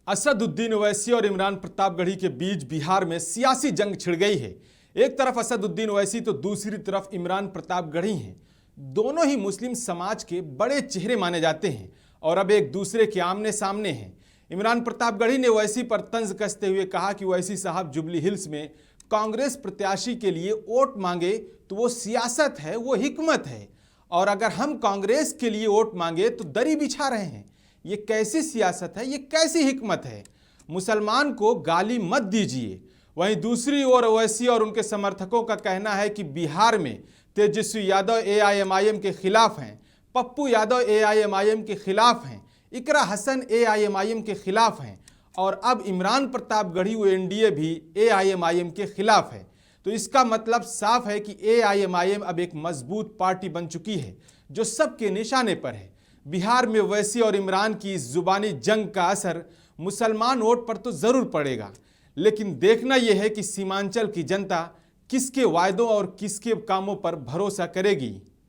असदुद्दीन ओवैसी और इमरान प्रतापगढ़ी के बीच बिहार में सियासी जंग छिड़ गई है। एक तरफ असदुद्दीन ओवैसी तो दूसरी तरफ इमरान प्रतापगढ़ी हैं। दोनों ही मुस्लिम समाज के बड़े चेहरे माने जाते हैं और अब एक दूसरे के आमने सामने हैं। इमरान प्रतापगढ़ी ने ओवैसी पर तंज कसते हुए कहा कि ओवैसी साहब जुबली हिल्स में कांग्रेस प्रत्याशी के लिए वोट मांगे तो वो सियासत है, वो हिकमत है, और अगर हम कांग्रेस के लिए वोट मांगे तो दरी बिछा रहे हैं। ये कैसी सियासत है, ये कैसी हिकमत है? मुसलमान को गाली मत दीजिए। वहीं दूसरी ओर ओवैसी और उनके समर्थकों का कहना है कि बिहार में तेजस्वी यादव एआईएमआईएम के खिलाफ हैं, पप्पू यादव एआईएमआईएम के खिलाफ हैं, इकरा हसन एआईएमआईएम के खिलाफ हैं और अब इमरान प्रतापगढ़ी व एनडीए भी एआईएमआईएम के खिलाफ है। तो इसका मतलब साफ है कि एआईएमआईएम अब एक मजबूत पार्टी बन चुकी है जो सबके निशाने पर है। बिहार में ओवैसी और इमरान की इस जुबानी जंग का असर मुसलमान वोट पर तो जरूर पड़ेगा, लेकिन देखना यह है कि सीमांचल की जनता किसके वायदों और किसके कामों पर भरोसा करेगी।